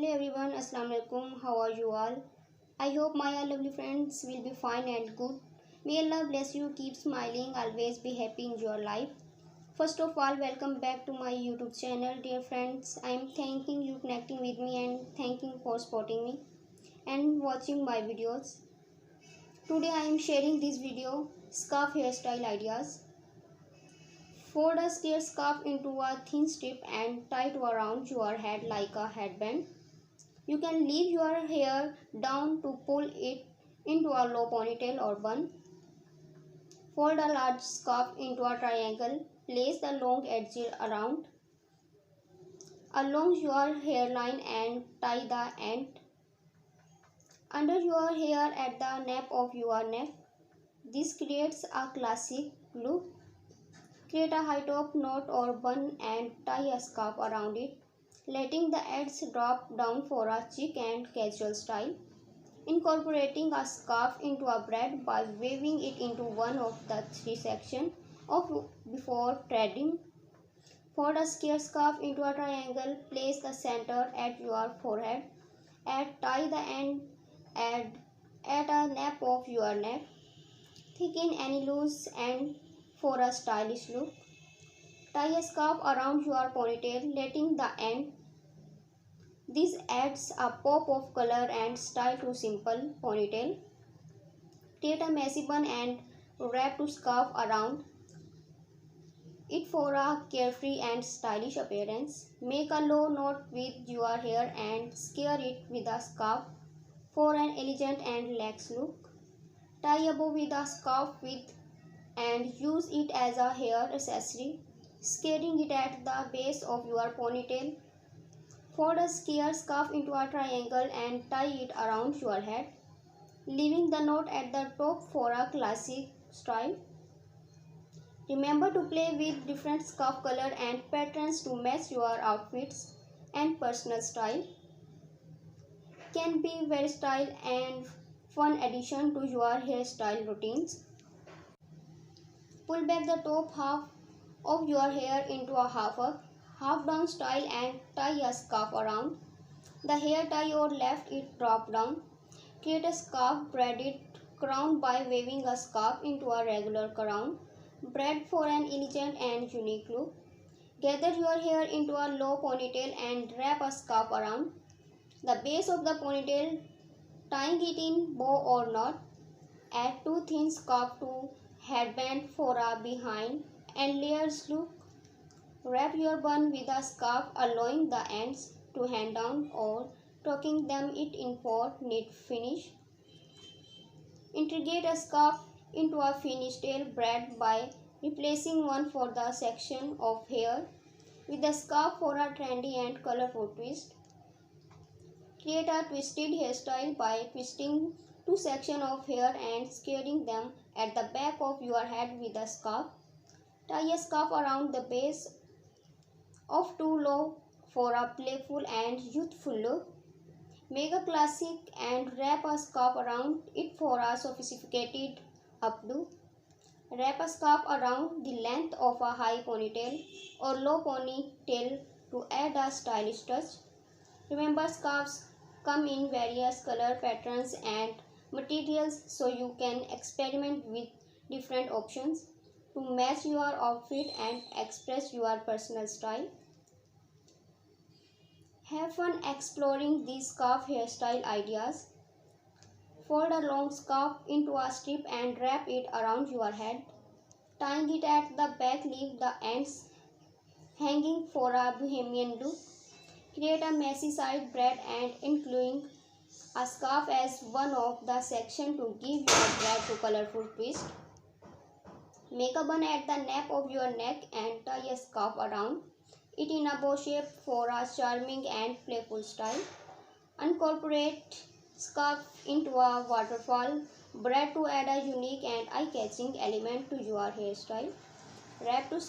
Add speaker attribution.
Speaker 1: Hello everyone, Assalamu alaikum. How are you all? I hope my all lovely friends will be fine and good. May Allah bless you, keep smiling, always be happy in your life. First of all, welcome back to my YouTube channel, dear friends. I am thanking you connecting with me and thanking for supporting me and watching my videos. Today I am sharing this video, scarf hairstyle ideas. Fold a square scarf into a thin strip and tie it around your head like a headband. You can leave your hair down to pull it into a low ponytail or bun. Fold a large scarf into a triangle. Place the long edges around along your hairline and tie the end under your hair at the nape of your neck. This creates a classic look. Create a high top knot or bun and tie a scarf around it, letting the ends drop down for a chic and casual style. Incorporating a scarf into a braid by weaving it into one of the three sections of before threading. Fold a square scarf into a triangle. Place the center at your forehead and tie the end at a nape of your neck. Thicken any loose end for a stylish look. Tie a scarf around your ponytail, letting the end. This adds a pop of color and style to simple ponytail. Create a messy bun and wrap to scarf around it for a carefree and stylish appearance. Make a low knot with your hair and scare it with a scarf for an elegant and relaxed look. Tie a bow with a scarf and use it as a hair accessory, scaring it at the base of your ponytail. Fold a square scarf into a triangle and tie it around your head, leaving the knot at the top for a classic style. Remember to play with different scarf color and patterns to match your outfits and personal style. Can be very style and fun addition to your hairstyle routines. Pull back the top half of your hair into a half up, half down style and tie a scarf around the hair. Tie or left it drop down. Create a scarf braided crown by weaving a scarf into a regular crown braid for an elegant and unique look. Gather your hair into a low ponytail and wrap a scarf around the base of the ponytail, tying it in bow or knot. Add two thin scarf to headband for a behind and layers look. Wrap your bun with a scarf, allowing the ends to hang down or tucking them it in for neat finish. Integrate a scarf into a finishtail braid by replacing one for the section of hair with a scarf for a trendy and colorful twist. Create a twisted hairstyle by twisting two sections of hair and scaring them at the back of your head with a scarf. Tie a scarf around the base of too low for a playful and youthful look. Make a classic and wrap a scarf around it for a sophisticated updo. Wrap a scarf around the length of a high ponytail or low ponytail to add a stylish touch. Remember, scarves come in various color patterns and materials, so you can experiment with different options to match your outfit and express your personal style. Have fun exploring these scarf hairstyle ideas. Fold a long scarf into a strip and wrap it around your head, tying it at the back. Leave the ends hanging for a bohemian look. Create a messy side braid and including a scarf as one of the sections to give your braid a colorful twist. Make a bun at the nape of your neck and tie a scarf around it in a bow shape for a charming and playful style. Incorporate scarf into a waterfall braid to add a unique and eye-catching element to your hairstyle. Wrap to